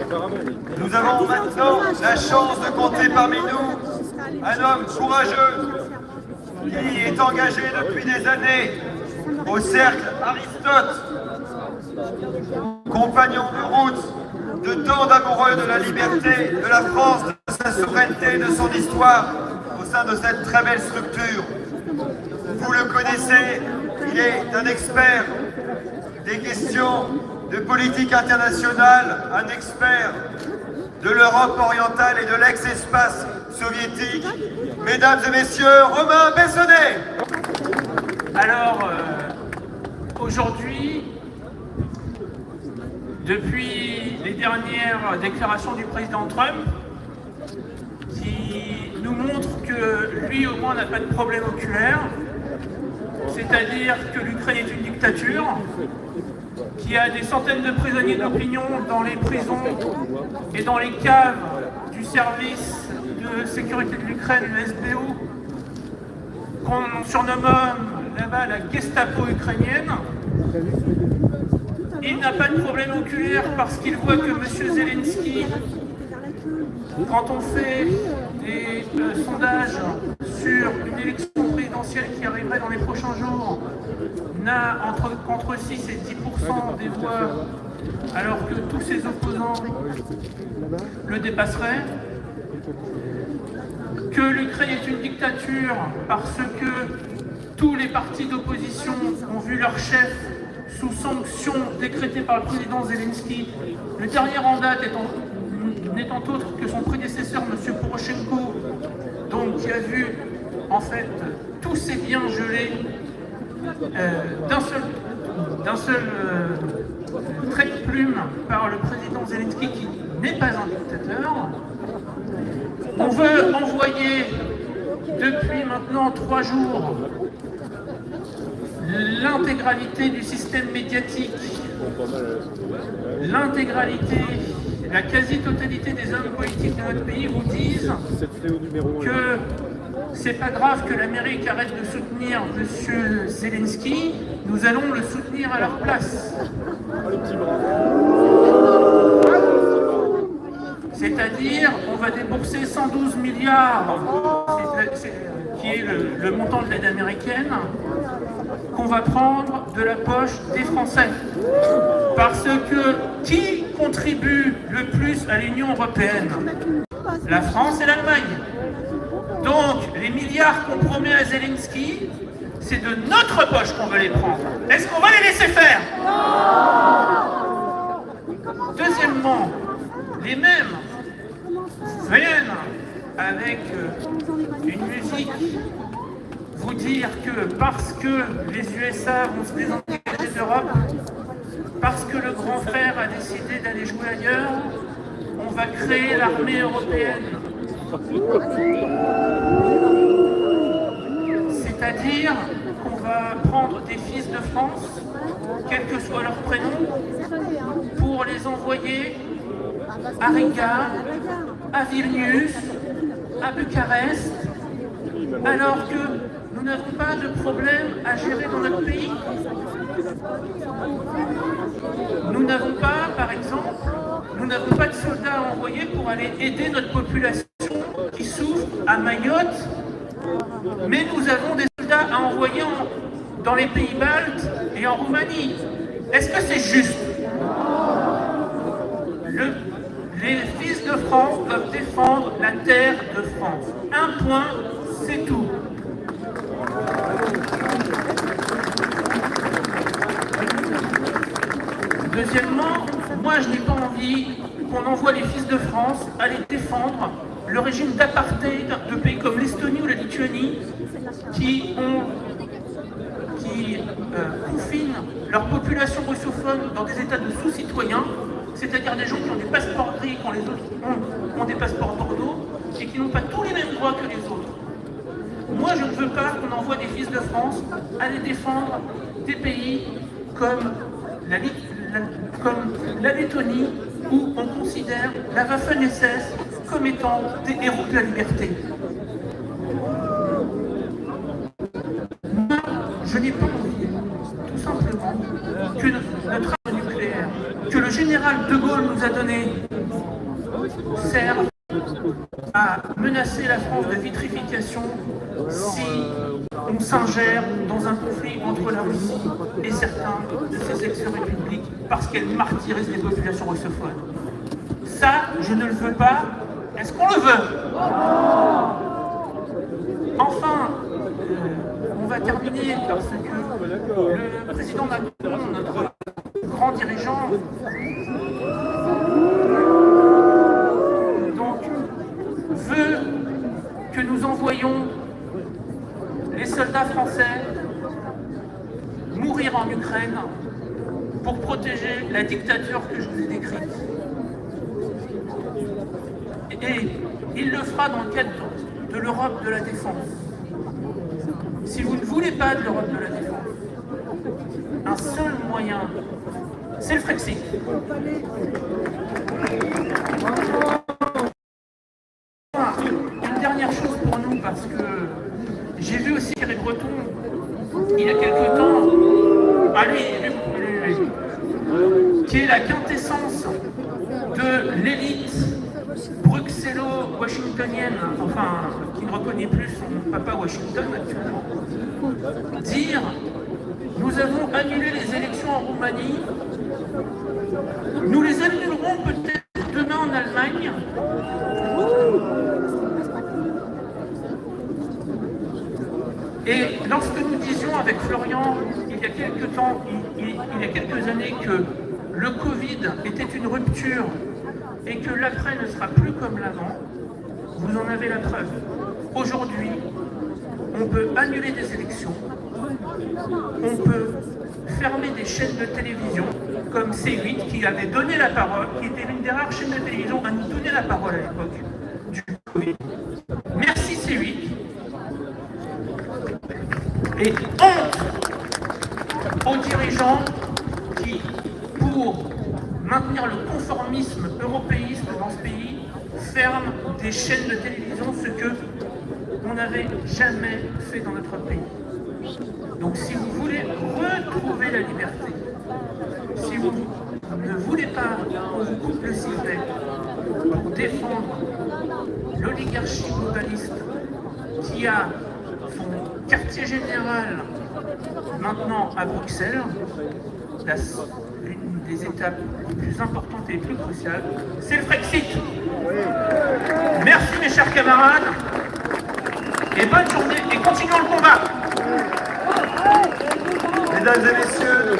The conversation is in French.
Nous avons maintenant la chance de compter parmi nous un homme courageux qui est engagé depuis des années au cercle Aristote, compagnon de route de tant d'amoureux de la liberté, de la France, de sa souveraineté, de son histoire, au sein de cette très belle structure. Vous le connaissez, il est un expert des questions de politique internationale, un expert de l'Europe orientale et de l'ex-espace soviétique. Mesdames et messieurs, Romain Bessonnet. Alors, aujourd'hui, depuis les dernières déclarations du président Trump, qui nous montrent que lui au moins n'a pas de problème oculaire, c'est-à-dire que l'Ukraine est une dictature, qui a des centaines de prisonniers d'opinion dans les prisons et dans les caves du service de sécurité de l'Ukraine, le SBU, qu'on surnomme là-bas la Gestapo ukrainienne. Il n'a pas de problème oculaire parce qu'il voit que M. Zelensky, quand on fait des sondages sur une élection présidentielle qui arriverait dans les prochains jours, n'a entre 6 et 10% des voix, alors que tous ses opposants le dépasseraient, que l'Ukraine est une dictature parce que tous les partis d'opposition ont vu leur chef sous sanction décrétée par le président Zelensky, le dernier en date n'étant autre que son prédécesseur, M. Poroshenko, donc qui a vu en fait tous ses biens gelés d'un seul trait de plume par le président Zelensky, qui n'est pas un dictateur. On veut envoyer depuis maintenant 3 jours l'intégralité du système médiatique, l'intégralité, la quasi-totalité des hommes politiques de notre pays vous disent que c'est pas grave que l'Amérique arrête de soutenir M. Zelensky, nous allons le soutenir à leur place. C'est-à-dire, on va débourser 112 milliards, qui est le montant de l'aide américaine, qu'on va prendre de la poche des Français. Parce que qui contribue le plus à l'Union européenne? La France et l'Allemagne. Donc, les milliards qu'on promet à Zelensky, c'est de notre poche qu'on veut les prendre. Est-ce qu'on va les laisser faire? Deuxièmement, les mêmes viennent avec une musique vous dire que parce que les USA vont se désengager d'Europe, parce que le grand frère a décidé d'aller jouer ailleurs, on va créer l'armée européenne. C'est-à-dire qu'on va prendre des fils de France, quel que soit leur prénom, pour les envoyer à Riga, à Vilnius, à Bucarest, alors que nous n'avons pas de problème à gérer dans notre pays. Nous n'avons pas, par exemple, de soldats à envoyer pour aller aider notre population qui souffre à Mayotte, mais nous avons des soldats à envoyer dans les pays baltes et en Roumanie. Est-ce que c'est juste? Les fils de France doivent défendre la terre de France. Un point, c'est tout. Deuxièmement, moi je n'ai pas envie qu'on envoie les fils de France aller défendre le régime d'apartheid de pays comme l'Estonie ou la Lituanie qui confinent leur population russophone dans des états de sous-citoyens, c'est-à-dire des gens qui ont des passeports gris quand les autres ont des passeports bordeaux et qui n'ont pas tous les mêmes droits que les autres. Moi, je ne veux pas qu'on envoie des fils de France aller défendre des pays comme la Lettonie, où on considère la Waffen-SS comme étant des héros de la liberté. Moi, je n'ai pas envie, tout simplement, que notre arme nucléaire, que le général de Gaulle nous a donné servent à menacer la France de vitrification si on s'ingère dans un conflit entre la Russie et certains de ses ex-républiques parce qu'elle martyrise les populations russophones. Ça, je ne le veux pas. Est-ce qu'on le veut? Enfin, on va terminer parce que le président Macron, notre grand dirigeant, donc, veut que nous envoyions les soldats français mourir en Ukraine pour protéger la dictature que je vous ai décrite. Et il le fera dans le cadre de l'Europe de la défense. Si vous ne voulez pas de l'Europe de la défense, un seul moyen, c'est le Frexit. Une dernière chose pour nous, parce que j'ai vu aussi Eric Breton, il y a quelque temps, qui est la quintessence de l'élite bruxello-washingtonienne, enfin, qui ne reconnaît plus son papa Washington actuellement, dire « Nous avons annulé les élections en Roumanie, nous les annulerons peut-être demain en Allemagne. » Et lorsque nous disions avec Florian, il y a quelques temps, il y a quelques années, que le Covid était une rupture et que l'après ne sera plus comme l'avant, vous en avez la preuve. Aujourd'hui, on peut annuler des élections, on peut fermer des chaînes de télévision, comme C8, qui avait donné la parole, qui était l'une des rares chaînes de télévision à nous donner la parole à l'époque du Covid. Merci C8. Et honte aux dirigeants qui, pour maintenir le conformisme européiste dans ce pays, ferment des chaînes de télévision, ce que on n'avait jamais fait dans notre pays. Donc si vous voulez retrouver la liberté, si vous ne voulez pas qu'on vous coupe le sifflet pour défendre l'oligarchie globaliste qui a son quartier général maintenant à Bruxelles, l'une des étapes les plus importantes et les plus cruciales, c'est le Frexit. Merci mes chers camarades, et bonne journée, et continuons le combat. Mesdames et messieurs,